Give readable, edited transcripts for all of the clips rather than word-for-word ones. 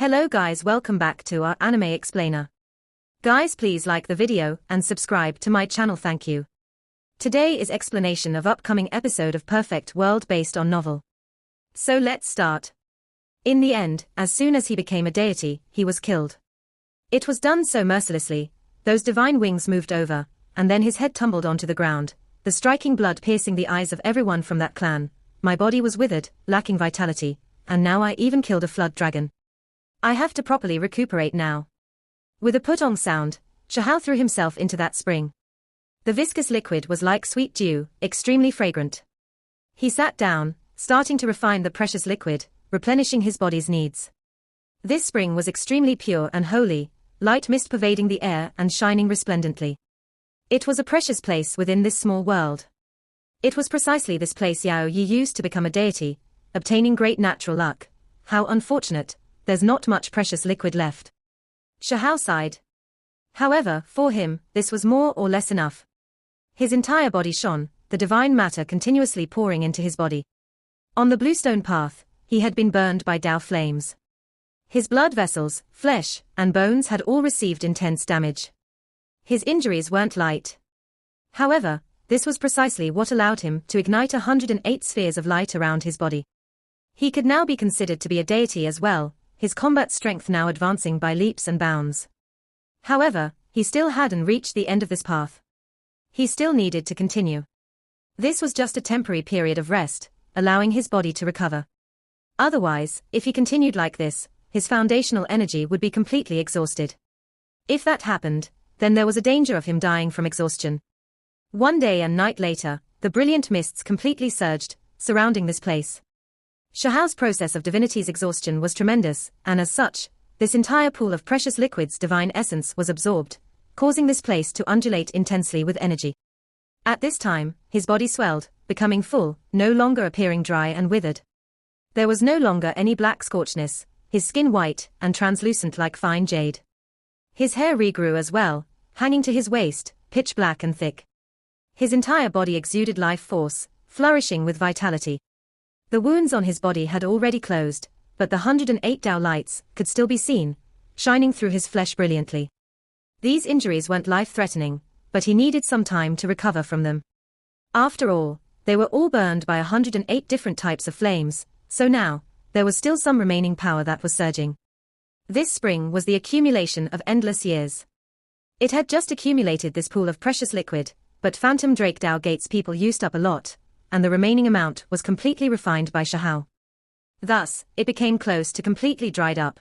Hello guys, welcome back to our anime explainer. Guys, please like the video and subscribe to my channel, thank you. Today is explanation of upcoming episode of Perfect World based on novel. So let's start. In the end, as soon as he became a deity, he was killed. It was done so mercilessly, those divine wings moved over, and then his head tumbled onto the ground, the striking blood piercing the eyes of everyone from that clan. My body was withered, lacking vitality, and now I even killed a flood dragon. I have to properly recuperate now. With a put-on sound, Shahal threw himself into that spring. The viscous liquid was like sweet dew, extremely fragrant. He sat down, starting to refine the precious liquid, replenishing his body's needs. This spring was extremely pure and holy, light mist pervading the air and shining resplendently. It was a precious place within this small world. It was precisely this place Yao Yi used to become a deity, obtaining great natural luck. How unfortunate, there's not much precious liquid left. Shahal sighed. However, for him, this was more or less enough. His entire body shone, the divine matter continuously pouring into his body. On the bluestone path, he had been burned by Tao flames. His blood vessels, flesh, and bones had all received intense damage. His injuries weren't light. However, this was precisely what allowed him to ignite 108 spheres of light around his body. He could now be considered to be a deity as well, his combat strength now advancing by leaps and bounds. However, he still hadn't reached the end of this path. He still needed to continue. This was just a temporary period of rest, allowing his body to recover. Otherwise, if he continued like this, his foundational energy would be completely exhausted. If that happened, then there was a danger of him dying from exhaustion. One day and night later, the brilliant mists completely surged, surrounding this place. Shahal's process of divinity's exhaustion was tremendous, and as such, this entire pool of precious liquid's divine essence was absorbed, causing this place to undulate intensely with energy. At this time, his body swelled, becoming full, no longer appearing dry and withered. There was no longer any black scorchness, his skin white and translucent like fine jade. His hair regrew as well, hanging to his waist, pitch black and thick. His entire body exuded life force, flourishing with vitality. The wounds on his body had already closed, but the 108 Tao lights could still be seen, shining through his flesh brilliantly. These injuries weren't life-threatening, but he needed some time to recover from them. After all, they were all burned by 108 different types of flames, so now, there was still some remaining power that was surging. This spring was the accumulation of endless years. It had just accumulated this pool of precious liquid, but Phantom Drake Tao Gates people used up a lot, and the remaining amount was completely refined by Shahal. Thus, it became close to completely dried up.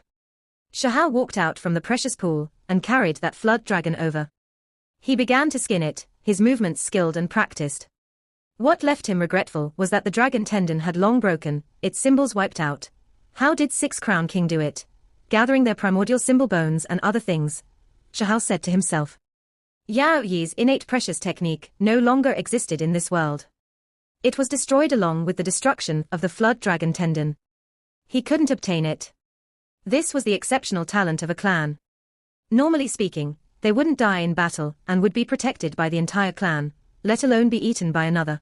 Shahal walked out from the precious pool, and carried that flood dragon over. He began to skin it, his movements skilled and practiced. What left him regretful was that the dragon tendon had long broken, its symbols wiped out. How did Six Crown King do it? Gathering their primordial symbol bones and other things, Shahal said to himself. Yao Yi's innate precious technique no longer existed in this world. It was destroyed along with the destruction of the flood dragon tendon. He couldn't obtain it. This was the exceptional talent of a clan. Normally speaking, they wouldn't die in battle and would be protected by the entire clan, let alone be eaten by another.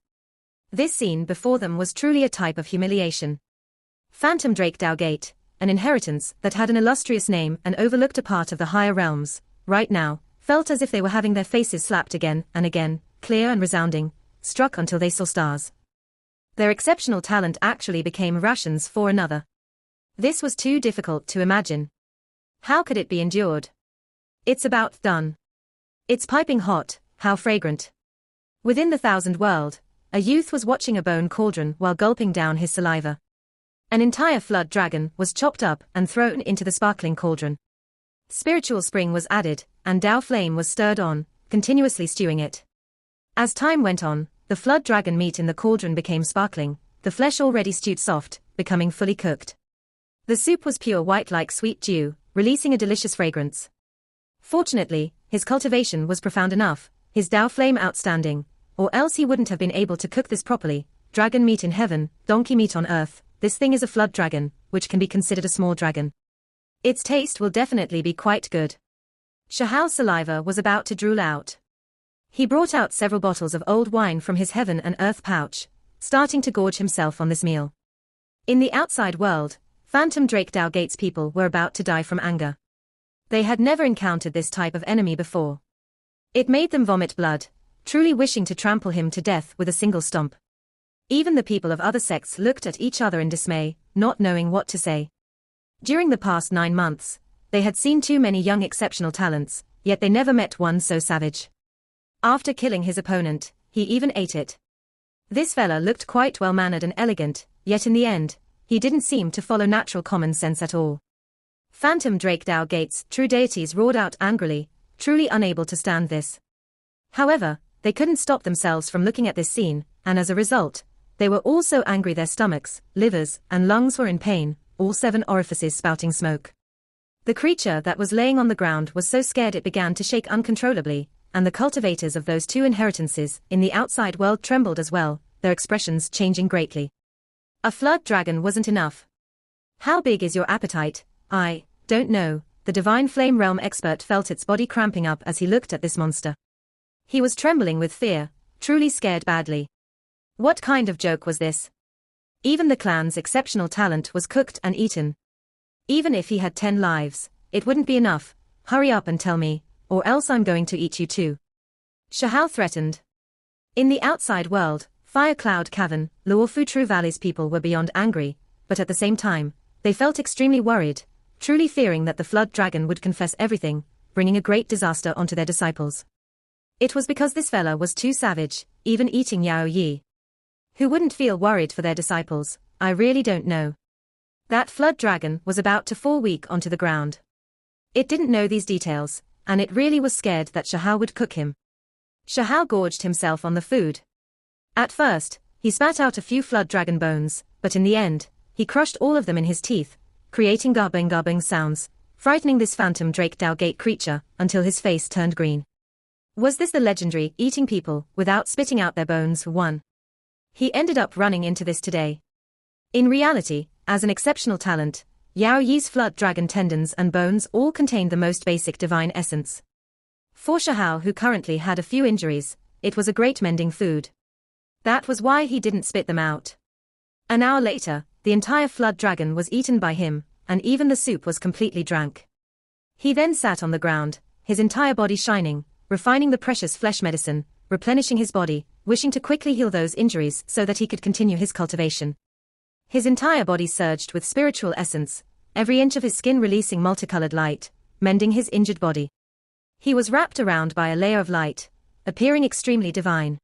This scene before them was truly a type of humiliation. Phantom Drake Tao Gate, an inheritance that had an illustrious name and overlooked a part of the higher realms, right now, felt as if they were having their faces slapped again and again, clear and resounding, struck until they saw stars. Their exceptional talent actually became rations for another. This was too difficult to imagine. How could it be endured? It's about done. It's piping hot, how fragrant. Within the thousand world, a youth was watching a bone cauldron while gulping down his saliva. An entire flood dragon was chopped up and thrown into the sparkling cauldron. Spiritual spring was added, and Tao flame was stirred on, continuously stewing it. As time went on, the flood dragon meat in the cauldron became sparkling, the flesh already stewed soft, becoming fully cooked. The soup was pure white like sweet dew, releasing a delicious fragrance. Fortunately, his cultivation was profound enough, his Tao flame outstanding, or else he wouldn't have been able to cook this properly. Dragon meat in heaven, donkey meat on earth, this thing is a flood dragon, which can be considered a small dragon. Its taste will definitely be quite good. Shahal's saliva was about to drool out. He brought out several bottles of old wine from his heaven and earth pouch, starting to gorge himself on this meal. In the outside world, Phantom Drake Dowgate's people were about to die from anger. They had never encountered this type of enemy before. It made them vomit blood, truly wishing to trample him to death with a single stomp. Even the people of other sects looked at each other in dismay, not knowing what to say. During the past 9 months, they had seen too many young exceptional talents, yet they never met one so savage. After killing his opponent, he even ate it. This fella looked quite well-mannered and elegant, yet in the end, he didn't seem to follow natural common sense at all. Phantom Drake Dowgate's true deities roared out angrily, truly unable to stand this. However, they couldn't stop themselves from looking at this scene, and as a result, they were all so angry their stomachs, livers, and lungs were in pain, all 7 orifices spouting smoke. The creature that was laying on the ground was so scared it began to shake uncontrollably, and the cultivators of those 2 inheritances in the outside world trembled as well, their expressions changing greatly. A flood dragon wasn't enough. How big is your appetite? I don't know. The Divine Flame Realm expert felt its body cramping up as he looked at this monster. He was trembling with fear, truly scared badly. What kind of joke was this? Even the clan's exceptional talent was cooked and eaten. Even if he had 10 lives, it wouldn't be enough. Hurry up and tell me, or else I'm going to eat you too. Shahao threatened. In the outside world, Fire Cloud Cavern, Luofu True Valley's people were beyond angry, but at the same time, they felt extremely worried, truly fearing that the flood dragon would confess everything, bringing a great disaster onto their disciples. It was because this fella was too savage, even eating Yao Yi. Who wouldn't feel worried for their disciples? I really don't know. That flood dragon was about to fall weak onto the ground. It didn't know these details, and it really was scared that Shahao would cook him. Shahao gorged himself on the food. At first, he spat out a few flood dragon bones, but in the end, he crushed all of them in his teeth, creating garbling sounds, frightening this Phantom Drake Dowgate creature until his face turned green. Was this the legendary eating people without spitting out their bones one? He ended up running into this today. In reality, as an exceptional talent, Yao Yi's flood dragon tendons and bones all contained the most basic divine essence. For Shahao, who currently had a few injuries, it was a great mending food. That was why he didn't spit them out. An hour later, the entire flood dragon was eaten by him, and even the soup was completely drank. He then sat on the ground, his entire body shining, refining the precious flesh medicine, replenishing his body, wishing to quickly heal those injuries so that he could continue his cultivation. His entire body surged with spiritual essence, every inch of his skin releasing multicolored light, mending his injured body. He was wrapped around by a layer of light, appearing extremely divine.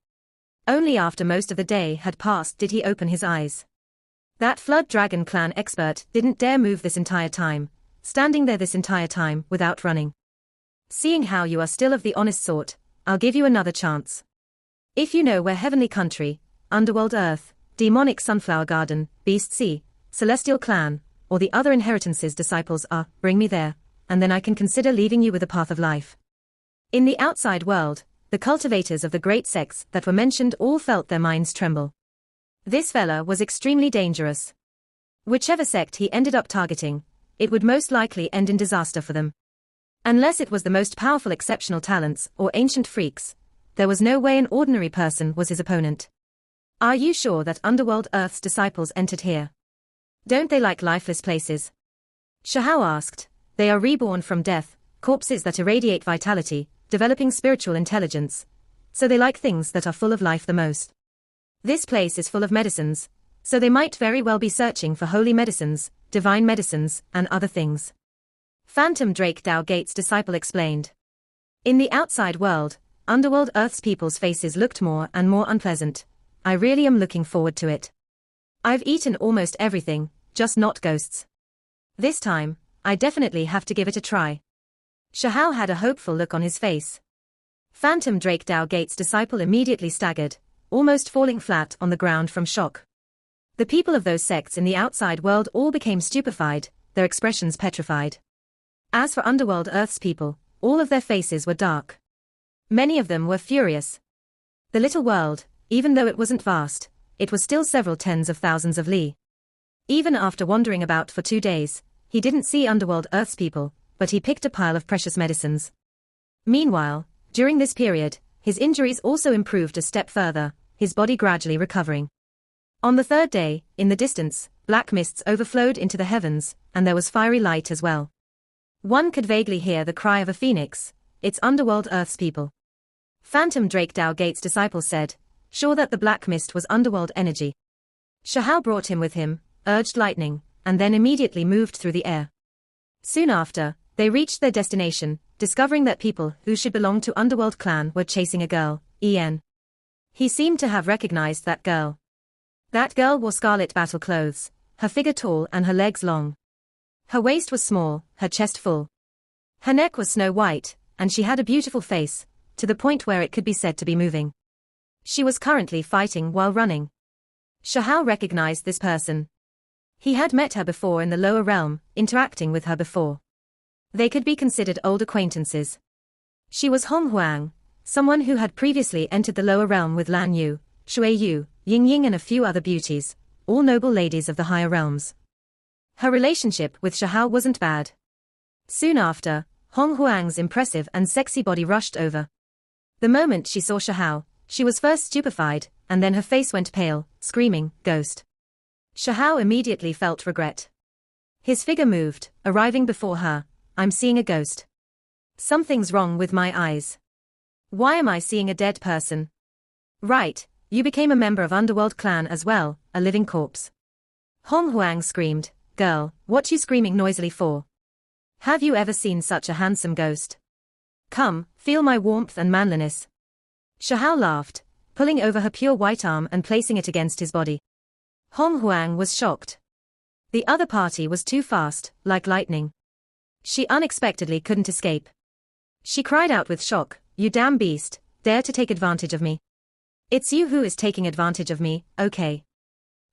Only after most of the day had passed did he open his eyes. That flood dragon clan expert didn't dare move this entire time, standing there this entire time without running. Seeing how you are still of the honest sort, I'll give you another chance. If you know where Heavenly Country, Underworld Earth, Demonic Sunflower Garden, Beast Sea, Celestial Clan, or the other inheritances disciples are, bring me there, and then I can consider leaving you with a path of life. In the outside world, the cultivators of the great sects that were mentioned all felt their minds tremble. This fella was extremely dangerous. Whichever sect he ended up targeting, it would most likely end in disaster for them. Unless it was the most powerful exceptional talents or ancient freaks, there was no way an ordinary person was his opponent. Are you sure that Underworld Earth's disciples entered here? Don't they like lifeless places? Shahao asked. They are reborn from death, corpses that irradiate vitality, developing spiritual intelligence, so they like things that are full of life the most. This place is full of medicines, so they might very well be searching for holy medicines, divine medicines, and other things. Phantom Drake Dowgate's disciple explained. In the outside world, Underworld Earth's people's faces looked more and more unpleasant. I really am looking forward to it. I've eaten almost everything, just not ghosts. This time, I definitely have to give it a try. Shahao had a hopeful look on his face. Phantom Drake Dowgate's disciple immediately staggered, almost falling flat on the ground from shock. The people of those sects in the outside world all became stupefied, their expressions petrified. As for Underworld Earth's people, all of their faces were dark. Many of them were furious. The little world, even though it wasn't vast, it was still several tens of thousands of li. Even after wandering about for 2 days, he didn't see Underworld Earth's people, but he picked a pile of precious medicines. Meanwhile, during this period, his injuries also improved a step further, his body gradually recovering. On the 3rd day, in the distance, black mists overflowed into the heavens, and there was fiery light as well. One could vaguely hear the cry of a phoenix, it's underworld Earth's people. Phantom Drake Dao Gate's disciple said, sure that the black mist was underworld energy. Shahao brought him with him, urged lightning, and then immediately moved through the air. Soon after, they reached their destination, discovering that people who should belong to Underworld clan were chasing a girl, En. He seemed to have recognized that girl. That girl wore scarlet battle clothes, her figure tall and her legs long. Her waist was small, her chest full. Her neck was snow white, and she had a beautiful face, to the point where it could be said to be moving. She was currently fighting while running. Shahao recognized this person. He had met her before in the lower realm, interacting with her before. They could be considered old acquaintances. She was Hong Huang, someone who had previously entered the lower realm with Lan Yu, Shui Yu, Ying Ying and a few other beauties, all noble ladies of the higher realms. Her relationship with Shahao wasn't bad. Soon after, Hong Huang's impressive and sexy body rushed over. The moment she saw Shahao, she was first stupefied, and then her face went pale, screaming, "Ghost." Shahao immediately felt regret. His figure moved, arriving before her. I'm seeing a ghost. Something's wrong with my eyes. Why am I seeing a dead person? Right, you became a member of Underworld clan as well, a living corpse. Hong Huang screamed, girl, what you screaming noisily for? Have you ever seen such a handsome ghost? Come, feel my warmth and manliness. Shahao laughed, pulling over her pure white arm and placing it against his body. Hong Huang was shocked. The other party was too fast, like lightning. She unexpectedly couldn't escape. She cried out with shock, you damn beast, dare to take advantage of me. It's you who is taking advantage of me, okay?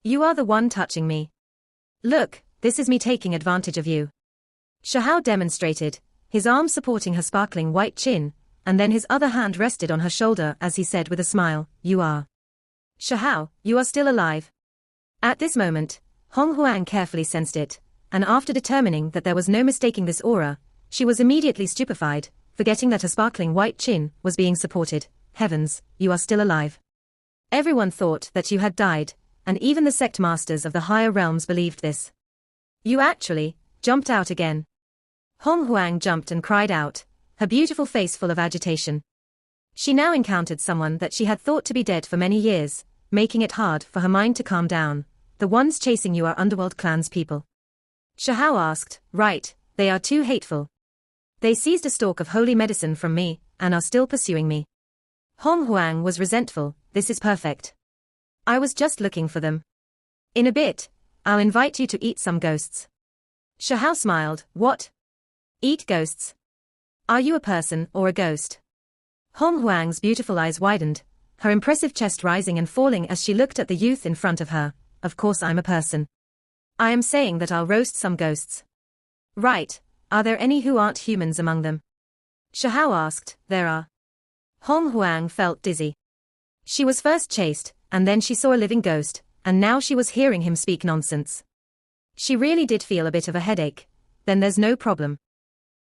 You are the one touching me. Look, this is me taking advantage of you. Shahao demonstrated, his arm supporting her sparkling white chin, and then his other hand rested on her shoulder as he said with a smile, you are. Shahao, you are still alive. At this moment, Hong Huang carefully sensed it, and after determining that there was no mistaking this aura, she was immediately stupefied, forgetting that her sparkling white chin was being supported. Heavens, you are still alive. Everyone thought that you had died, and even the sect masters of the higher realms believed this. You actually jumped out again. Hong Huang jumped and cried out, her beautiful face full of agitation. She now encountered someone that she had thought to be dead for many years, making it hard for her mind to calm down. The ones chasing you are Underworld clan's people. Shahao asked, right, they are too hateful. They seized a stalk of holy medicine from me, and are still pursuing me. Hong Huang was resentful, this is perfect. I was just looking for them. In a bit, I'll invite you to eat some ghosts. Shahao smiled, what? Eat ghosts? Are you a person or a ghost? Hong Huang's beautiful eyes widened, her impressive chest rising and falling as she looked at the youth in front of her. Of course I'm a person. I am saying that I'll roast some ghosts. Right, are there any who aren't humans among them? Shahao asked, there are. Hong Huang felt dizzy. She was first chased, and then she saw a living ghost, and now she was hearing him speak nonsense. She really did feel a bit of a headache. Then there's no problem.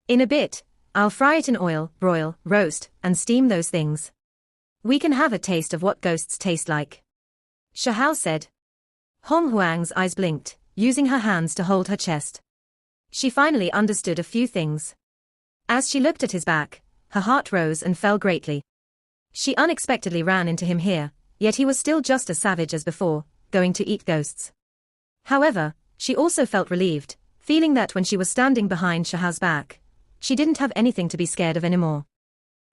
In a bit, I'll fry it in oil, broil, roast, and steam those things. We can have a taste of what ghosts taste like. Shahao said. Hong Huang's eyes blinked, using her hands to hold her chest. She finally understood a few things. As she looked at his back, her heart rose and fell greatly. She unexpectedly ran into him here, yet he was still just as savage as before, going to eat ghosts. However, she also felt relieved, feeling that when she was standing behind Shahao's back, she didn't have anything to be scared of anymore.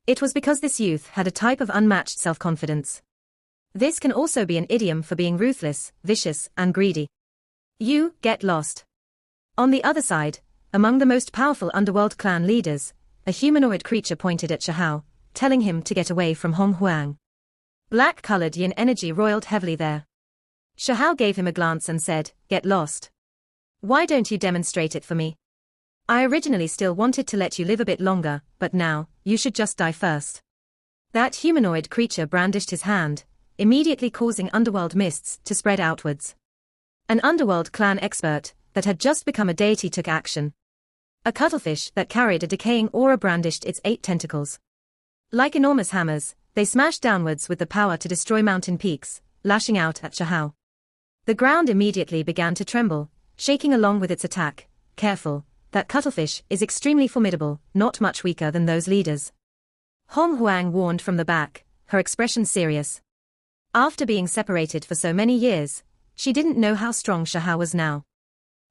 It was because this youth had a type of unmatched self-confidence. This can also be an idiom for being ruthless, vicious, and greedy. You get lost. On the other side, among the most powerful Underworld clan leaders, a humanoid creature pointed at Shahao, telling him to get away from Hong Huang. Black-colored yin energy roiled heavily there. Shahao gave him a glance and said, get lost. Why don't you demonstrate it for me? I originally still wanted to let you live a bit longer, but now, you should just die first. That humanoid creature brandished his hand, immediately causing underworld mists to spread outwards. An Underworld clan expert that had just become a deity took action. A cuttlefish that carried a decaying aura brandished its 8 tentacles. Like enormous hammers, they smashed downwards with the power to destroy mountain peaks, lashing out at Shahao. The ground immediately began to tremble, shaking along with its attack. Careful, that cuttlefish is extremely formidable, not much weaker than those leaders. Hong Huang warned from the back, her expression serious. After being separated for so many years, she didn't know how strong Shahao was now.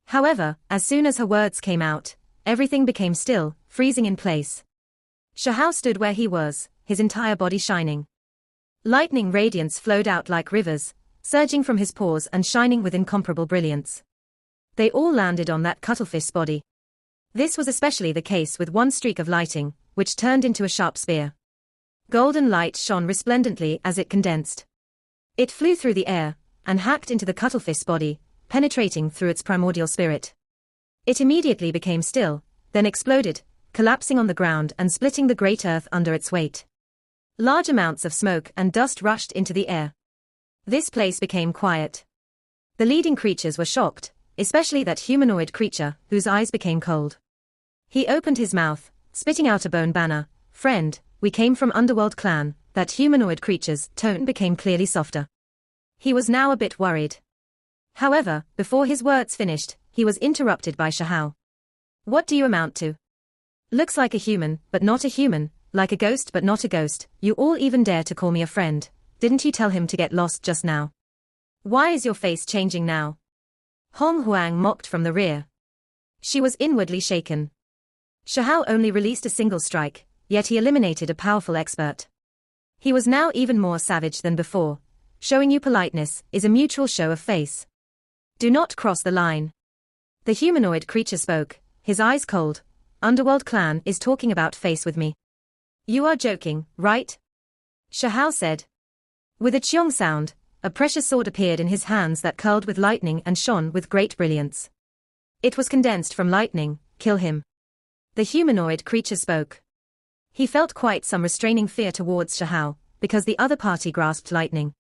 However, as soon as her words came out, everything became still, freezing in place. Shahao stood where he was, his entire body shining. Lightning radiance flowed out like rivers, surging from his pores and shining with incomparable brilliance. They all landed on that cuttlefish's body. This was especially the case with one streak of lighting, which turned into a sharp spear. Golden light shone resplendently as it condensed. It flew through the air, and hacked into the cuttlefish's body, penetrating through its primordial spirit. It immediately became still, then exploded, collapsing on the ground and splitting the great earth under its weight. Large amounts of smoke and dust rushed into the air. This place became quiet. The leading creatures were shocked, especially that humanoid creature, whose eyes became cold. He opened his mouth, spitting out a bone banner. "Friend, we came from Underworld Clan." That humanoid creature's tone became clearly softer. He was now a bit worried. However, before his words finished, he was interrupted by Shahao. "What do you amount to? Looks like a human, but not a human, like a ghost but not a ghost. You all even dare to call me a friend. Didn't you tell him to get lost just now? Why is your face changing now?" Hong Huang mocked from the rear. She was inwardly shaken. Shahao only released a single strike, yet he eliminated a powerful expert. He was now even more savage than before. "Showing you politeness is a mutual show of face. Do not cross the line." The humanoid creature spoke, his eyes cold. "Underworld Clan is talking about face with me. You are joking, right?" Shahao said. With a cheong sound, a precious sword appeared in his hands that curled with lightning and shone with great brilliance. It was condensed from lightning. "Kill him." The humanoid creature spoke. He felt quite some restraining fear towards Shahao, because the other party grasped lightning.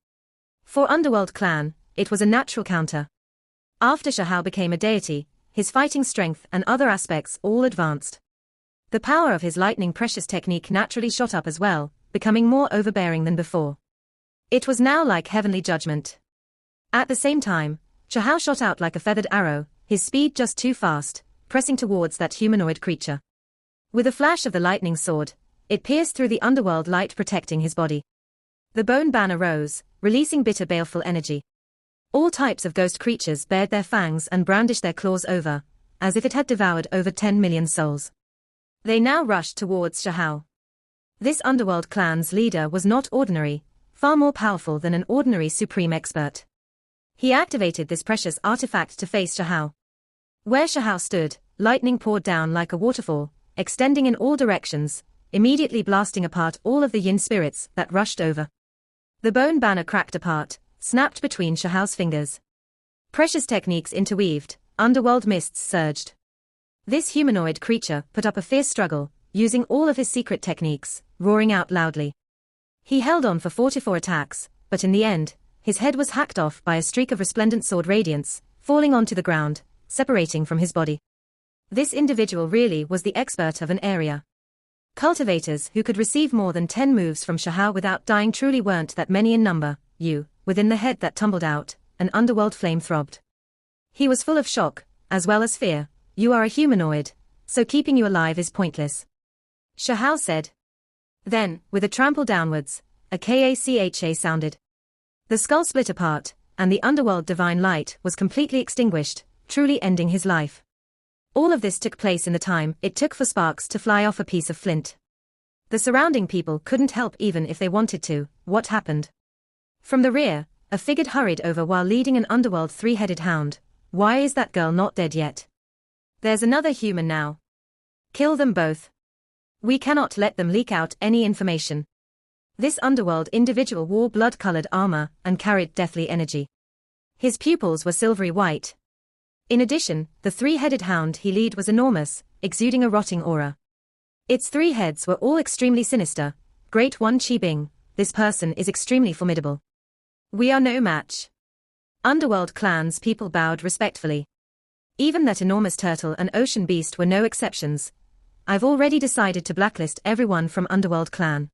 For Underworld Clan, it was a natural counter. After Shahao became a deity, his fighting strength and other aspects all advanced. The power of his lightning precious technique naturally shot up as well, becoming more overbearing than before. It was now like heavenly judgment. At the same time, Shahao shot out like a feathered arrow, his speed just too fast, pressing towards that humanoid creature. With a flash of the lightning sword, it pierced through the underworld light protecting his body. The bone banner rose, releasing bitter baleful energy. All types of ghost creatures bared their fangs and brandished their claws over, as if it had devoured over 10 million souls. They now rushed towards Shahao. This Underworld Clan's leader was not ordinary, far more powerful than an ordinary supreme expert. He activated this precious artifact to face Shahao. Where Shahao stood, lightning poured down like a waterfall, extending in all directions, immediately blasting apart all of the yin spirits that rushed over. The bone banner cracked apart, snapped between Shahao's fingers. Precious techniques interweaved, underworld mists surged. This humanoid creature put up a fierce struggle, using all of his secret techniques, roaring out loudly. He held on for 44 attacks, but in the end, his head was hacked off by a streak of resplendent sword radiance, falling onto the ground, separating from his body. This individual really was the expert of an area. Cultivators who could receive more than 10 moves from Shahao without dying truly weren't that many in number. Within the head that tumbled out, an underworld flame throbbed. He was full of shock, as well as fear. "You are a humanoid, so keeping you alive is pointless," Shahao said. Then, with a trample downwards, a kacha sounded. The skull split apart, and the underworld divine light was completely extinguished, truly ending his life. All of this took place in the time it took for sparks to fly off a piece of flint. The surrounding people couldn't help even if they wanted to. What happened? From the rear, a figure hurried over while leading an underworld three-headed hound. "Why is that girl not dead yet? There's another human now. Kill them both. We cannot let them leak out any information." This underworld individual wore blood-colored armor and carried deathly energy. His pupils were silvery white. In addition, the three-headed hound he led was enormous, exuding a rotting aura. Its 3 heads were all extremely sinister. "Great One Chi Bing, this person is extremely formidable. We are no match." Underworld Clan's people bowed respectfully. Even that enormous turtle and ocean beast were no exceptions. "I've already decided to blacklist everyone from Underworld Clan.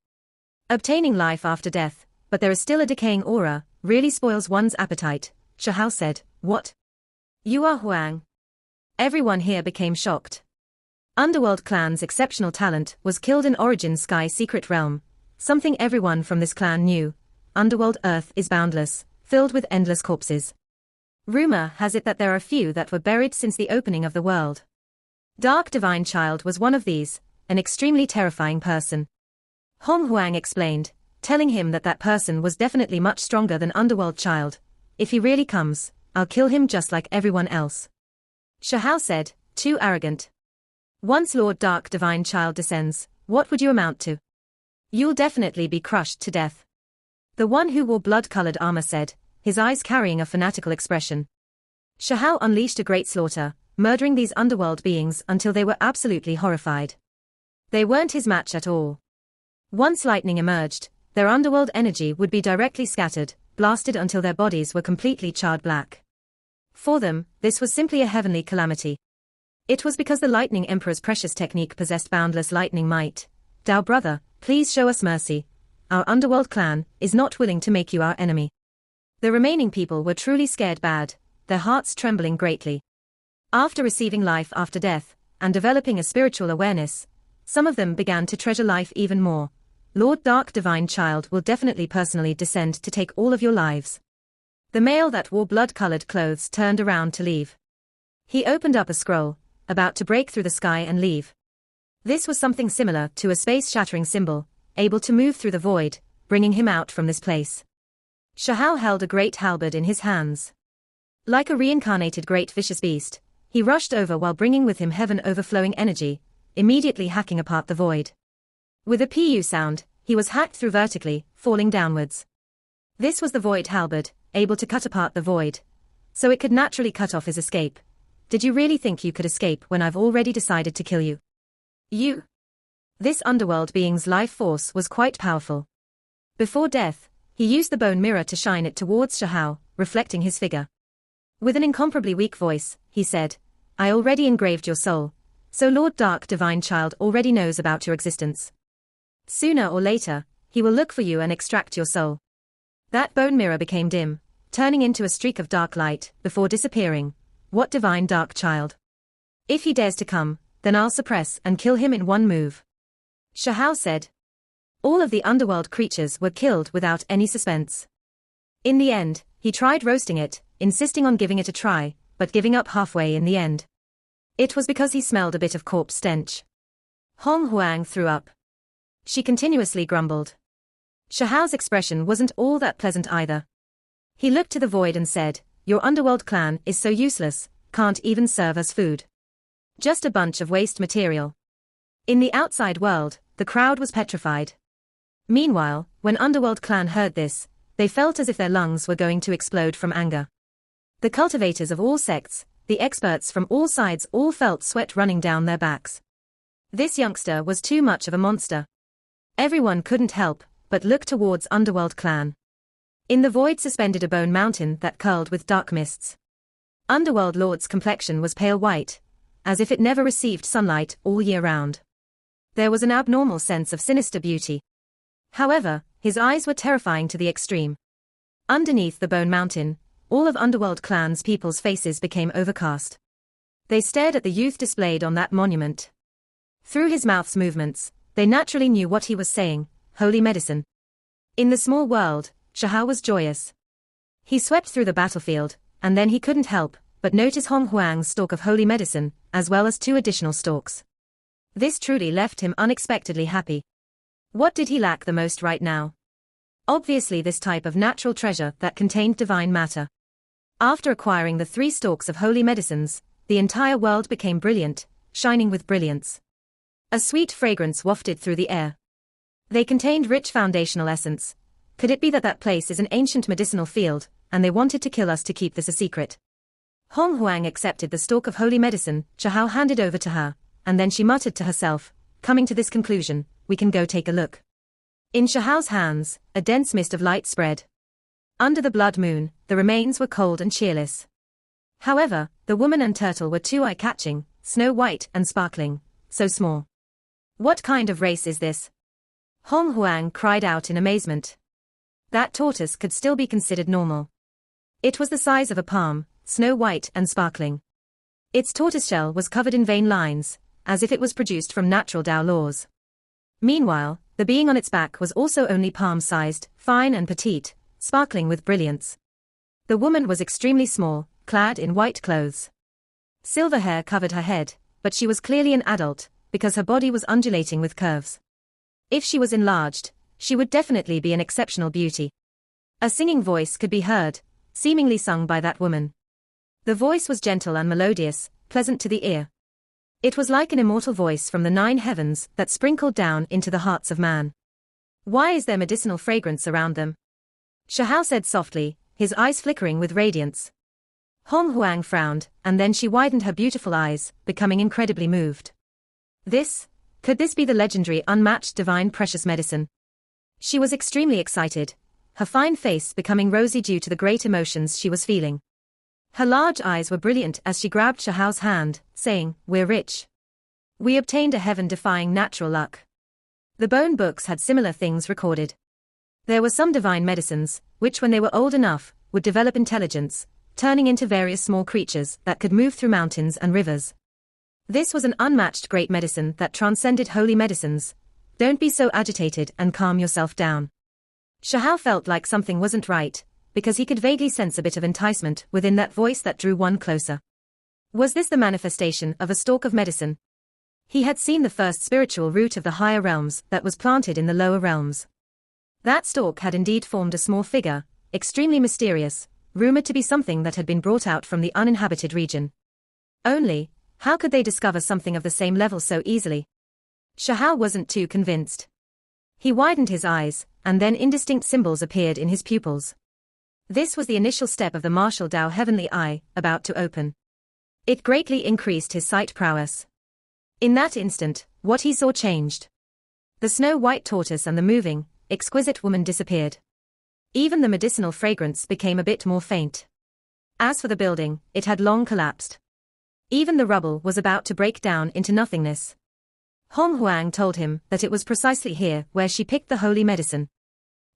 Obtaining life after death, but there is still a decaying aura, really spoils one's appetite," Shahao said. What? You are Huang? Everyone here became shocked. Underworld clan's exceptional talent was killed in Origin Sky Secret Realm, something everyone from this clan knew. Underworld Earth is boundless, filled with endless corpses. Rumor has it that there are few that were buried since the opening of the world. Dark Divine Child was one of these, an extremely terrifying person. Hong Huang explained, telling him that that person was definitely much stronger than Underworld Child. If he really comes, I'll kill him just like everyone else. Shahao said, too arrogant. Once Lord Dark Divine Child descends, what would you amount to? You'll definitely be crushed to death. The one who wore blood-colored armor said, his eyes carrying a fanatical expression. Shahao unleashed a great slaughter, murdering these underworld beings until they were absolutely horrified. They weren't his match at all. Once lightning emerged, their underworld energy would be directly scattered, blasted until their bodies were completely charred black. For them, this was simply a heavenly calamity. It was because the Lightning Emperor's precious technique possessed boundless lightning might. Dao brother, please show us mercy. Our underworld clan is not willing to make you our enemy. The remaining people were truly scared bad, their hearts trembling greatly. After receiving life after death, and developing a spiritual awareness, some of them began to treasure life even more. Lord Dark Divine Child will definitely personally descend to take all of your lives. The male that wore blood-colored clothes turned around to leave. He opened up a scroll, about to break through the sky and leave. This was something similar to a space-shattering symbol, able to move through the void, bringing him out from this place. Shahao held a great halberd in his hands. Like a reincarnated great vicious beast, he rushed over while bringing with him heaven overflowing energy, immediately hacking apart the void. With a PU sound, he was hacked through vertically, falling downwards. This was the void halberd, able to cut apart the void, so it could naturally cut off his escape. Did you really think you could escape when I've already decided to kill you? You? This underworld being's life force was quite powerful. Before death, he used the bone mirror to shine it towards Shahao, reflecting his figure. With an incomparably weak voice, he said, I already engraved your soul, so Lord Dark Divine Child already knows about your existence. Sooner or later, he will look for you and extract your soul. That bone mirror became dim, turning into a streak of dark light, before disappearing. What divine dark child? If he dares to come, then I'll suppress and kill him in one move. Shahao said. All of the underworld creatures were killed without any suspense. In the end, he tried roasting it, insisting on giving it a try, but giving up halfway in the end. It was because he smelled a bit of corpse stench. Hong Huang threw up. She continuously grumbled. Shahao's expression wasn't all that pleasant either. He looked to the void and said, your underworld clan is so useless, can't even serve as food. Just a bunch of waste material. In the outside world, the crowd was petrified. Meanwhile, when Underworld clan heard this, they felt as if their lungs were going to explode from anger. The cultivators of all sects, the experts from all sides all felt sweat running down their backs. This youngster was too much of a monster. Everyone couldn't help but look towards Underworld clan. In the void suspended a bone mountain that curled with dark mists. Underworld Lord's complexion was pale white, as if it never received sunlight all year round. There was an abnormal sense of sinister beauty. However, his eyes were terrifying to the extreme. Underneath the bone mountain, all of Underworld clan's people's faces became overcast. They stared at the youth displayed on that monument. Through his mouth's movements, they naturally knew what he was saying, holy medicine. In the small world, Shahao was joyous. He swept through the battlefield, and then he couldn't help but notice Hong Huang's stalk of holy medicine, as well as 2 additional stalks. This truly left him unexpectedly happy. What did he lack the most right now? Obviously this type of natural treasure that contained divine matter. After acquiring the 3 stalks of holy medicines, the entire world became brilliant, shining with brilliance. A sweet fragrance wafted through the air. They contained rich foundational essence. Could it be that that place is an ancient medicinal field, and they wanted to kill us to keep this a secret? Hong Huang accepted the stalk of holy medicine Shahao handed over to her, and then she muttered to herself, coming to this conclusion, we can go take a look. In Shahao's hands, a dense mist of light spread. Under the blood moon, the remains were cold and cheerless. However, the woman and turtle were too eye-catching, snow-white and sparkling, so small. What kind of race is this? Hong Huang cried out in amazement. That tortoise could still be considered normal. It was the size of a palm, snow white and sparkling. Its tortoiseshell was covered in vein lines, as if it was produced from natural Tao laws. Meanwhile, the being on its back was also only palm-sized, fine and petite, sparkling with brilliance. The woman was extremely small, clad in white clothes. Silver hair covered her head, but she was clearly an adult, because her body was undulating with curves. If she was enlarged, she would definitely be an exceptional beauty. A singing voice could be heard, seemingly sung by that woman. The voice was gentle and melodious, pleasant to the ear. It was like an immortal voice from the 9 heavens that sprinkled down into the hearts of man. Why is there medicinal fragrance around them? Shahao said softly, his eyes flickering with radiance. Hong Huang frowned, and then she widened her beautiful eyes, becoming incredibly moved. Could this be the legendary unmatched divine precious medicine? She was extremely excited, her fine face becoming rosy due to the great emotions she was feeling. Her large eyes were brilliant as she grabbed Shahao's hand, saying, "We're rich. We obtained a heaven-defying natural luck." The bone books had similar things recorded. There were some divine medicines, which when they were old enough, would develop intelligence, turning into various small creatures that could move through mountains and rivers. This was an unmatched great medicine that transcended holy medicines. Don't be so agitated and calm yourself down. Shahao felt like something wasn't right, because he could vaguely sense a bit of enticement within that voice that drew one closer. Was this the manifestation of a stalk of medicine? He had seen the first spiritual root of the higher realms that was planted in the lower realms. That stalk had indeed formed a small figure, extremely mysterious, rumored to be something that had been brought out from the uninhabited region. Only, how could they discover something of the same level so easily? Shahao wasn't too convinced. He widened his eyes, and then indistinct symbols appeared in his pupils. This was the initial step of the martial Tao heavenly eye, about to open. It greatly increased his sight prowess. In that instant, what he saw changed. The snow-white tortoise and the moving, exquisite woman disappeared. Even the medicinal fragrance became a bit more faint. As for the building, it had long collapsed. Even the rubble was about to break down into nothingness. Hong Huang told him that it was precisely here where she picked the holy medicine.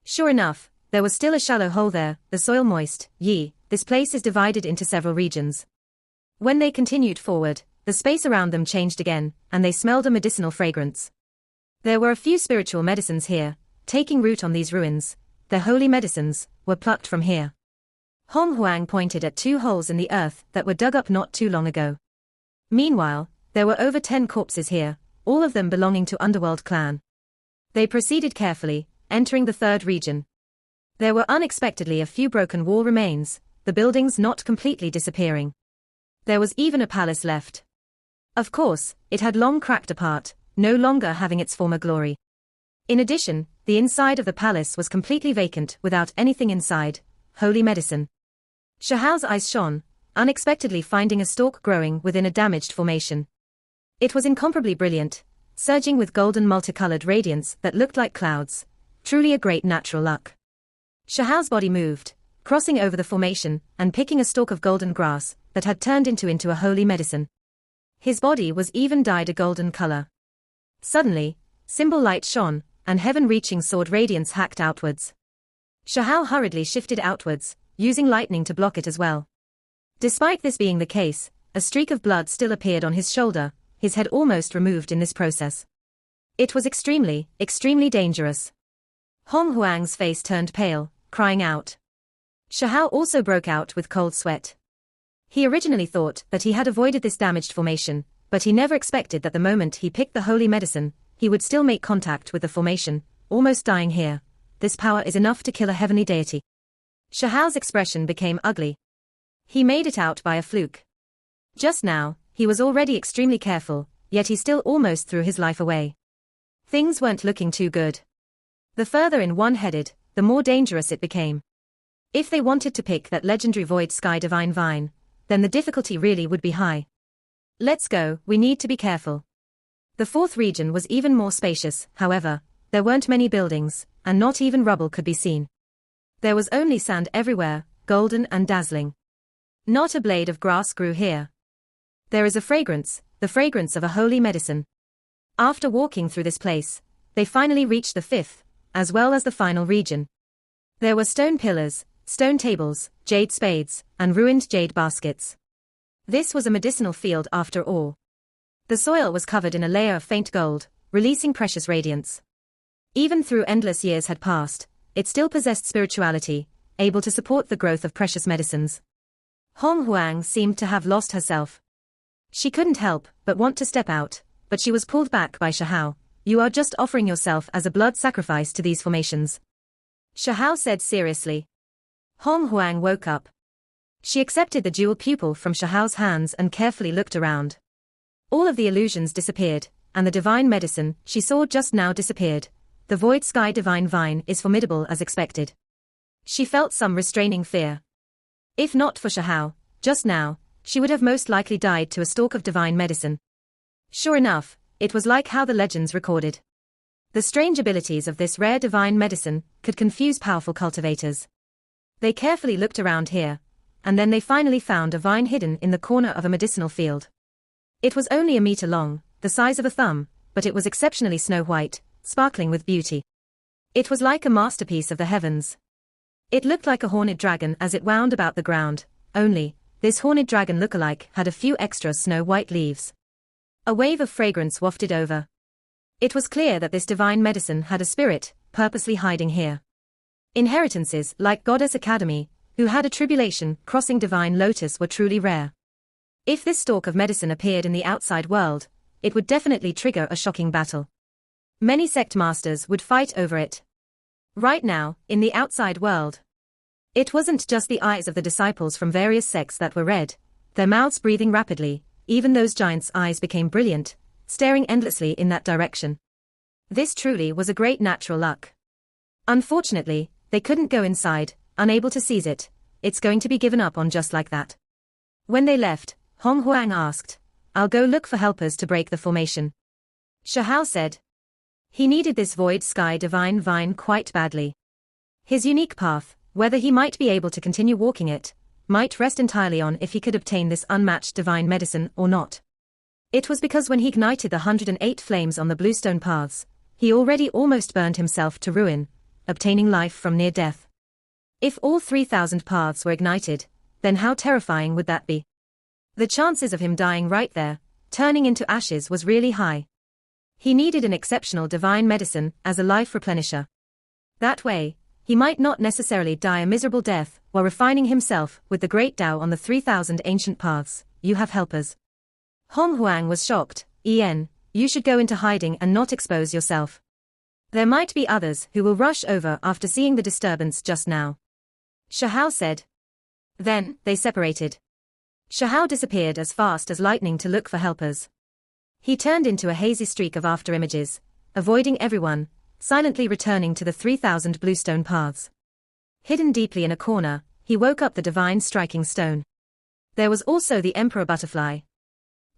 Sure enough, there was still a shallow hole there, the soil moist. This place is divided into several regions. When they continued forward, the space around them changed again, and they smelled a medicinal fragrance. There were a few spiritual medicines here, taking root on these ruins. The holy medicines were plucked from here. Hong Huang pointed at 2 holes in the earth that were dug up not too long ago. Meanwhile, there were over 10 corpses here, all of them belonging to Underworld clan. They proceeded carefully, entering the 3rd region. There were unexpectedly a few broken wall remains, the buildings not completely disappearing. There was even a palace left. Of course, it had long cracked apart, no longer having its former glory. In addition, the inside of the palace was completely vacant without anything inside, holy medicine. Shahao's eyes shone, unexpectedly finding a stalk growing within a damaged formation. It was incomparably brilliant, surging with golden multicolored radiance that looked like clouds, truly a great natural luck. Shahao's body moved, crossing over the formation and picking a stalk of golden grass that had turned into a holy medicine. His body was even dyed a golden color. Suddenly, symbol light shone, and heaven-reaching sword radiance hacked outwards. Shahao hurriedly shifted outwards, using lightning to block it as well. Despite this being the case, a streak of blood still appeared on his shoulder, his head almost removed in this process. It was extremely, extremely dangerous. Hong Huang's face turned pale, crying out. Shahao also broke out with cold sweat. He originally thought that he had avoided this damaged formation, but he never expected that the moment he picked the holy medicine, he would still make contact with the formation, almost dying here. This power is enough to kill a heavenly deity. Shahao's expression became ugly. He made it out by a fluke. Just now, he was already extremely careful, yet he still almost threw his life away. Things weren't looking too good. The further in one headed, the more dangerous it became. If they wanted to pick that legendary void sky divine vine, then the difficulty really would be high. Let's go, we need to be careful. The 4th region was even more spacious, however, there weren't many buildings, and not even rubble could be seen. There was only sand everywhere, golden and dazzling. Not a blade of grass grew here. There is a fragrance, the fragrance of a holy medicine. After walking through this place, they finally reached the 5th, as well as the final region. There were stone pillars, stone tables, jade spades, and ruined jade baskets. This was a medicinal field after all. The soil was covered in a layer of faint gold, releasing precious radiance. Even though endless years had passed, it still possessed spirituality, able to support the growth of precious medicines. Hong Huang seemed to have lost herself. She couldn't help but want to step out, but she was pulled back by Shahao. You are just offering yourself as a blood sacrifice to these formations. Shahao said seriously. Hong Huang woke up. She accepted the jewel pupil from Shahao's hands and carefully looked around. All of the illusions disappeared, and the divine medicine she saw just now disappeared. The void sky divine vine is formidable as expected. She felt some restraining fear. If not for Shahao, just now, she would have most likely died to a stalk of divine medicine. Sure enough, it was like how the legends recorded. The strange abilities of this rare divine medicine could confuse powerful cultivators. They carefully looked around here, and then they finally found a vine hidden in the corner of a medicinal field. It was only a meter long, the size of a thumb, but it was exceptionally snow-white, sparkling with beauty. It was like a masterpiece of the heavens. It looked like a horned dragon as it wound about the ground, only, this horned dragon look-alike had a few extra snow-white leaves. A wave of fragrance wafted over. It was clear that this divine medicine had a spirit, purposely hiding here. Inheritances like Goddess Academy, who had a tribulation crossing divine lotus, were truly rare. If this stalk of medicine appeared in the outside world, it would definitely trigger a shocking battle. Many sect masters would fight over it. Right now, in the outside world, it wasn't just the eyes of the disciples from various sects that were red, their mouths breathing rapidly, even those giants' eyes became brilliant, staring endlessly in that direction. This truly was a great natural luck. Unfortunately, they couldn't go inside, unable to seize it. It's going to be given up on just like that. When they left, Hong Huang asked, I'll go look for helpers to break the formation. Shahao said. He needed this void sky divine vine quite badly. His unique path, whether he might be able to continue walking it, might rest entirely on if he could obtain this unmatched divine medicine or not. It was because when he ignited the 108 flames on the bluestone paths, he already almost burned himself to ruin, obtaining life from near death. If all 3,000 paths were ignited, then how terrifying would that be? The chances of him dying right there, turning into ashes, was really high. He needed an exceptional divine medicine as a life replenisher. That way, he might not necessarily die a miserable death while refining himself with the great Tao on the 3,000 ancient paths. You have helpers. Hong Huang was shocked. You should go into hiding and not expose yourself. There might be others who will rush over after seeing the disturbance just now. Shahao said. Then, they separated. Shahao disappeared as fast as lightning to look for helpers. He turned into a hazy streak of after-images, avoiding everyone, silently returning to the 3,000 bluestone paths. Hidden deeply in a corner, he woke up the divine striking stone. There was also the emperor butterfly.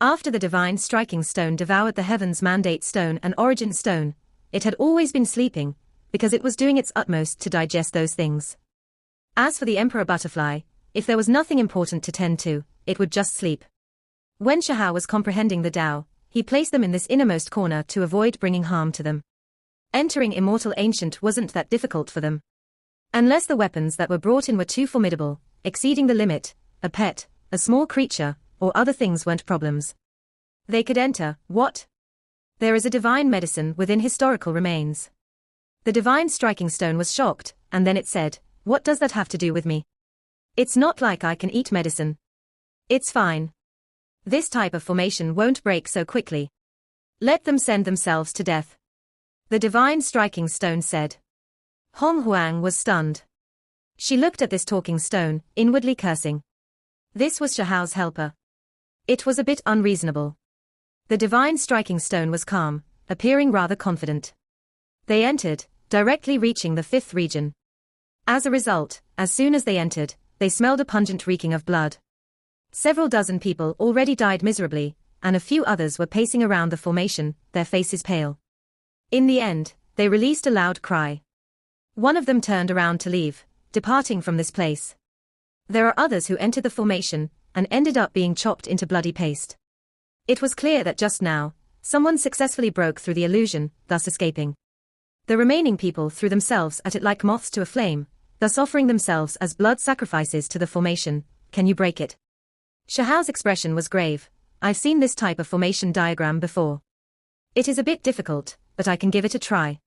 After the divine striking stone devoured the heavens mandate stone and origin stone, it had always been sleeping, because it was doing its utmost to digest those things. As for the emperor butterfly, if there was nothing important to tend to, it would just sleep. When Shahao was comprehending the Tao, he placed them in this innermost corner to avoid bringing harm to them. Entering Immortal Ancient wasn't that difficult for them. Unless the weapons that were brought in were too formidable, exceeding the limit, a pet, a small creature, or other things weren't problems. They could enter. What? There is a divine medicine within historical remains. The divine striking stone was shocked, and then it said, what does that have to do with me? It's not like I can eat medicine. It's fine. This type of formation won't break so quickly. Let them send themselves to death. The divine striking stone said. Hong Huang was stunned. She looked at this talking stone, inwardly cursing. This was Shahao's helper. It was a bit unreasonable. The divine striking stone was calm, appearing rather confident. They entered, directly reaching the 5th region. As a result, as soon as they entered, they smelled a pungent reeking of blood. Several dozen people already died miserably, and a few others were pacing around the formation, their faces pale. In the end, they released a loud cry. One of them turned around to leave, departing from this place. There are others who entered the formation, and ended up being chopped into bloody paste. It was clear that just now, someone successfully broke through the illusion, thus escaping. The remaining people threw themselves at it like moths to a flame, thus offering themselves as blood sacrifices to the formation. Can you break it? Shahao's expression was grave. I've seen this type of formation diagram before. It is a bit difficult, but I can give it a try.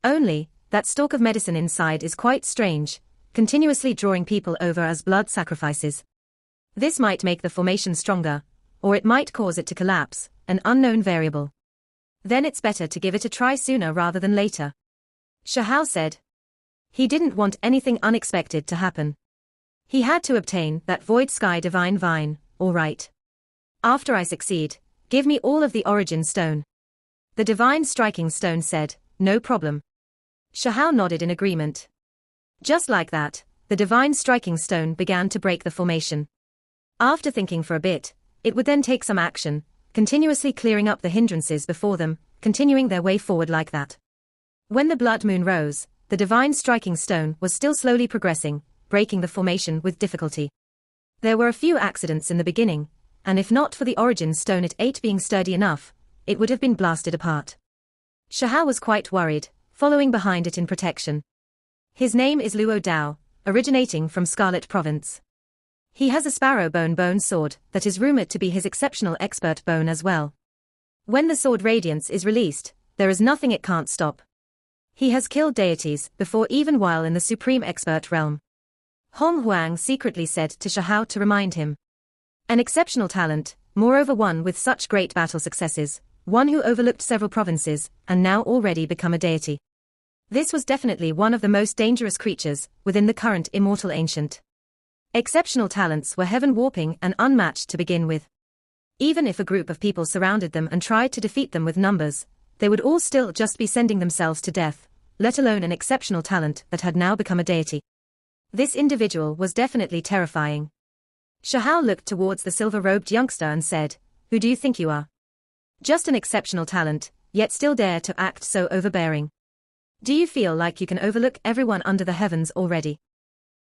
Only, that stalk of medicine inside is quite strange, continuously drawing people over as blood sacrifices. This might make the formation stronger, or it might cause it to collapse, an unknown variable. Then it's better to give it a try sooner rather than later. Shahao said. He didn't want anything unexpected to happen. He had to obtain that void sky divine vine, all right. After I succeed, give me all of the origin stone. The divine striking stone said, no problem. Shahao nodded in agreement. Just like that, the divine striking stone began to break the formation. After thinking for a bit, it would then take some action, continuously clearing up the hindrances before them, continuing their way forward like that. When the blood moon rose, the divine striking stone was still slowly progressing, breaking the formation with difficulty. There were a few accidents in the beginning, and if not for the origin stone at 8 being sturdy enough, it would have been blasted apart. Shahao was quite worried, following behind it in protection. His name is Luo Dao, originating from Scarlet Province. He has a sparrow bone sword that is rumored to be his exceptional expert bone as well. When the sword radiance is released, there is nothing it can't stop. He has killed deities before even while in the supreme expert realm. Hong Huang secretly said to Shahao to remind him. An exceptional talent, moreover one with such great battle successes, one who overlooked several provinces, and now already become a deity. This was definitely one of the most dangerous creatures within the current immortal ancient. Exceptional talents were heaven-warping and unmatched to begin with. Even if a group of people surrounded them and tried to defeat them with numbers, they would all still just be sending themselves to death, let alone an exceptional talent that had now become a deity. This individual was definitely terrifying. Shahao looked towards the silver-robed youngster and said, "Who do you think you are? Just an exceptional talent, yet still dare to act so overbearing. Do you feel like you can overlook everyone under the heavens already?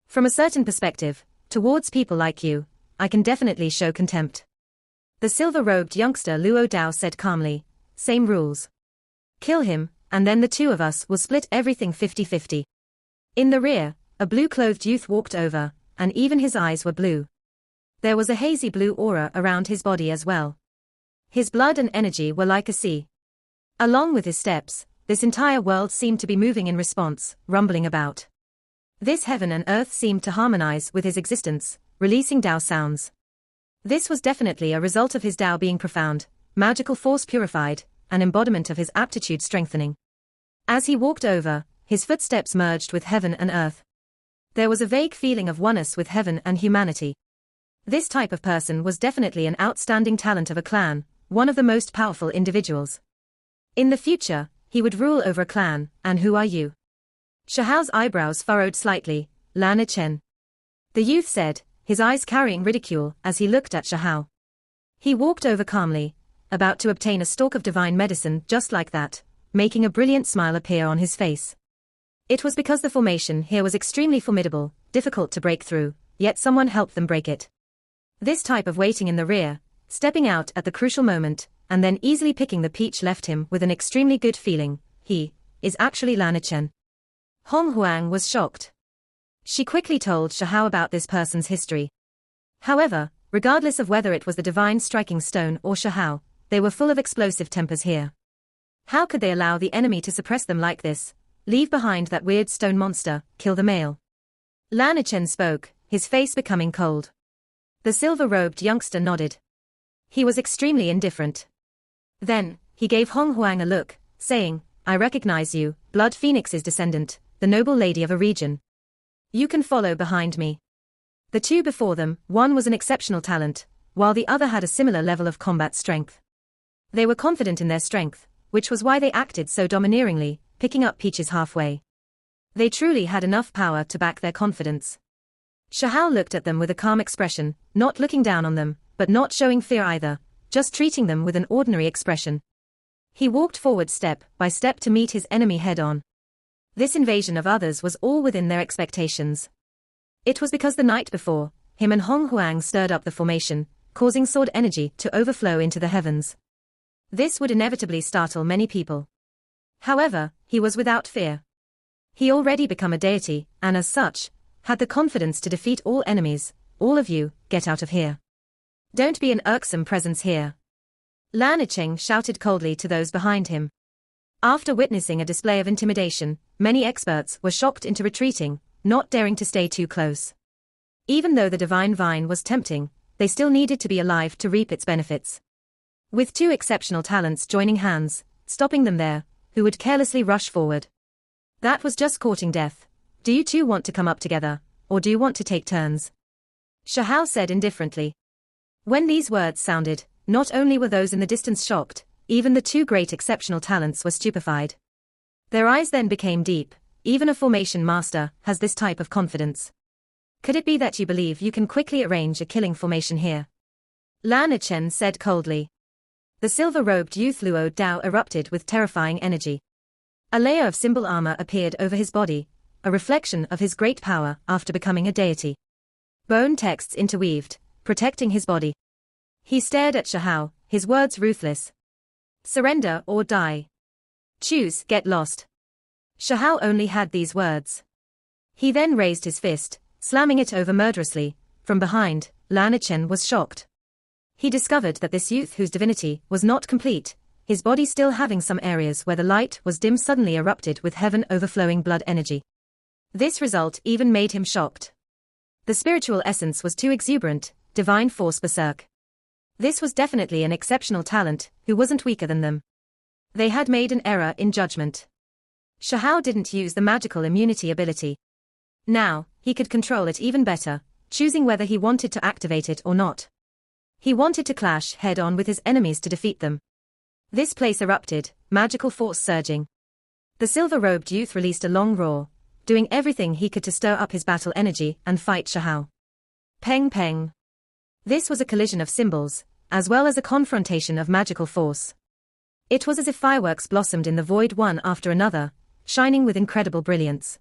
From a certain perspective, towards people like you, I can definitely show contempt." The silver-robed youngster Luo Dao said calmly, "Same rules. Kill him, and then the two of us will split everything 50-50. In the rear, a blue-clothed youth walked over, and even his eyes were blue. There was a hazy blue aura around his body as well. His blood and energy were like a sea. Along with his steps, this entire world seemed to be moving in response, rumbling about. This heaven and earth seemed to harmonize with his existence, releasing Dao sounds. This was definitely a result of his Dao being profound, magical force purified, an embodiment of his aptitude strengthening. As he walked over, his footsteps merged with heaven and earth. There was a vague feeling of oneness with heaven and humanity. This type of person was definitely an outstanding talent of a clan, one of the most powerful individuals. In the future, he would rule over a clan. And who are you? Shahao's eyebrows furrowed slightly. Lana Chen. The youth said, his eyes carrying ridicule as he looked at Shahao. He walked over calmly, about to obtain a stalk of divine medicine just like that, making a brilliant smile appear on his face. It was because the formation here was extremely formidable, difficult to break through, yet someone helped them break it. This type of waiting in the rear, stepping out at the crucial moment, and then easily picking the peach left him with an extremely good feeling. He is actually Lana Chen. Hong Huang was shocked. She quickly told Shahao about this person's history. However, regardless of whether it was the divine striking stone or Shahao, they were full of explosive tempers here. How could they allow the enemy to suppress them like this? Leave behind that weird stone monster, kill the male. Lana Chen spoke, his face becoming cold. The silver-robed youngster nodded. He was extremely indifferent. Then, he gave Hong Huang a look, saying, "I recognize you, Blood Phoenix's descendant, the noble lady of a region. You can follow behind me." The two before them, one was an exceptional talent, while the other had a similar level of combat strength. They were confident in their strength, which was why they acted so domineeringly, picking up peaches halfway. They truly had enough power to back their confidence. Shahao looked at them with a calm expression, not looking down on them, but not showing fear either, just treating them with an ordinary expression. He walked forward step by step to meet his enemy head-on. This invasion of others was all within their expectations. It was because the night before, him and Hong Huang stirred up the formation, causing sword energy to overflow into the heavens. This would inevitably startle many people. However, he was without fear. He already become a deity, and as such, had the confidence to defeat all enemies. All of you, get out of here. Don't be an irksome presence here. Lan Yicheng shouted coldly to those behind him. After witnessing a display of intimidation, many experts were shocked into retreating, not daring to stay too close. Even though the divine vine was tempting, they still needed to be alive to reap its benefits. With two exceptional talents joining hands, stopping them there, who would carelessly rush forward? That was just courting death. Do you two want to come up together, or do you want to take turns? Shahao said indifferently. When these words sounded, not only were those in the distance shocked, even the two great exceptional talents were stupefied. Their eyes then became deep. Even a formation master has this type of confidence. Could it be that you believe you can quickly arrange a killing formation here? Lan Yicheng said coldly. The silver-robed youth Luo Dao erupted with terrifying energy. A layer of symbol armor appeared over his body, a reflection of his great power after becoming a deity. Bone texts interweaved, protecting his body. He stared at Shahao, his words ruthless. Surrender or die. Choose, get lost. Shahao only had these words. He then raised his fist, slamming it over murderously. From behind, Lan Yicheng was shocked. He discovered that this youth whose divinity was not complete, his body still having some areas where the light was dim, suddenly erupted with heaven overflowing blood energy. This result even made him shocked. The spiritual essence was too exuberant, divine force berserk. This was definitely an exceptional talent, who wasn't weaker than them. They had made an error in judgment. Shahao didn't use the magical immunity ability. Now, he could control it even better, choosing whether he wanted to activate it or not. He wanted to clash head-on with his enemies to defeat them. This place erupted, magical force surging. The silver-robed youth released a long roar, doing everything he could to stir up his battle energy and fight Shahao. Peng peng. This was a collision of symbols, as well as a confrontation of magical force. It was as if fireworks blossomed in the void one after another, shining with incredible brilliance.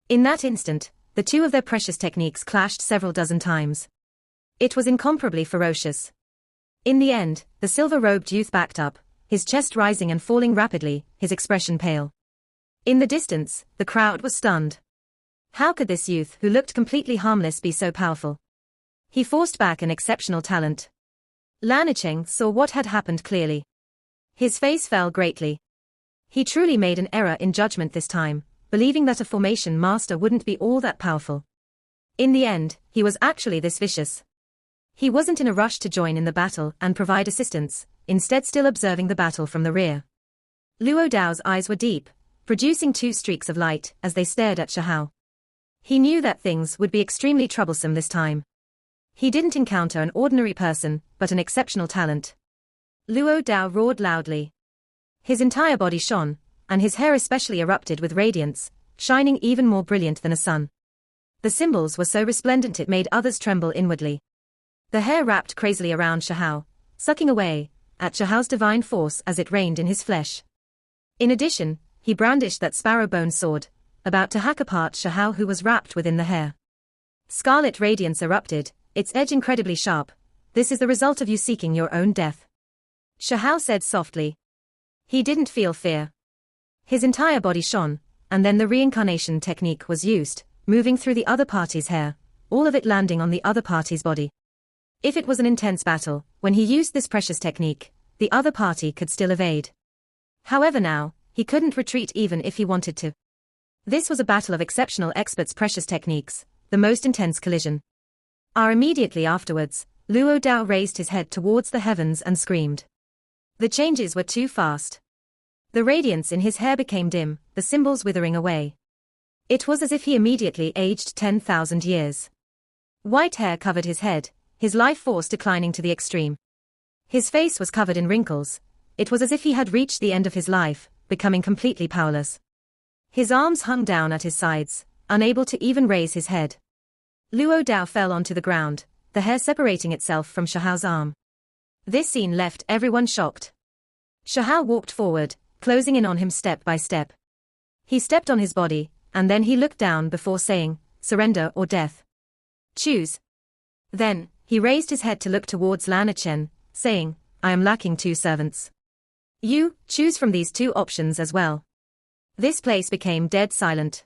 In that instant, the two of their precious techniques clashed several dozen times. It was incomparably ferocious. In the end, the silver-robed youth backed up, his chest rising and falling rapidly, his expression pale. In the distance, the crowd was stunned. How could this youth who looked completely harmless be so powerful? He forced back an exceptional talent. Lan Yicheng saw what had happened clearly. His face fell greatly. He truly made an error in judgment this time, believing that a formation master wouldn't be all that powerful. In the end, he was actually this vicious. He wasn't in a rush to join in the battle and provide assistance, instead still observing the battle from the rear. Luo Dao's eyes were deep, producing two streaks of light as they stared at Shahao. He knew that things would be extremely troublesome this time. He didn't encounter an ordinary person, but an exceptional talent. Luo Dao roared loudly. His entire body shone, and his hair especially erupted with radiance, shining even more brilliant than a sun. The symbols were so resplendent it made others tremble inwardly. The hair wrapped crazily around Shahao, sucking away at Shahao's divine force as it rained in his flesh. In addition, he brandished that sparrow bone sword, about to hack apart Shahao who was wrapped within the hair. Scarlet radiance erupted, its edge incredibly sharp. This is the result of you seeking your own death. Shahao said softly. He didn't feel fear. His entire body shone, and then the reincarnation technique was used, moving through the other party's hair, all of it landing on the other party's body. If it was an intense battle, when he used this precious technique, the other party could still evade. However now, he couldn't retreat even if he wanted to. This was a battle of exceptional experts' precious techniques, the most intense collision. Immediately afterwards, Luo Dao raised his head towards the heavens and screamed. The changes were too fast. The radiance in his hair became dim, the symbols withering away. It was as if he immediately aged 10,000 years. White hair covered his head, his life force declining to the extreme. His face was covered in wrinkles. It was as if he had reached the end of his life, becoming completely powerless. His arms hung down at his sides, unable to even raise his head. Luo Dao fell onto the ground, the hair separating itself from Shahao's arm. This scene left everyone shocked. Shahao walked forward, closing in on him step by step. He stepped on his body, and then he looked down before saying, "Surrender or death. Choose." Then, he raised his head to look towards Lan Yicheng, saying, "I am lacking two servants. You, choose from these two options as well." This place became dead silent.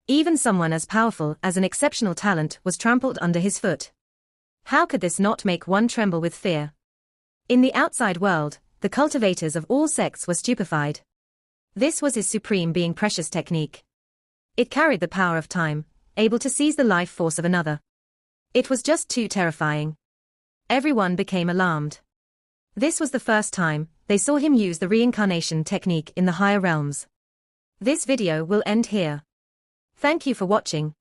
Even someone as powerful as an exceptional talent was trampled under his foot. How could this not make one tremble with fear? In the outside world, the cultivators of all sects were stupefied. This was his supreme being precious technique. It carried the power of time, able to seize the life force of another. It was just too terrifying. Everyone became alarmed. This was the first time they saw him use the reincarnation technique in the higher realms. This video will end here. Thank you for watching.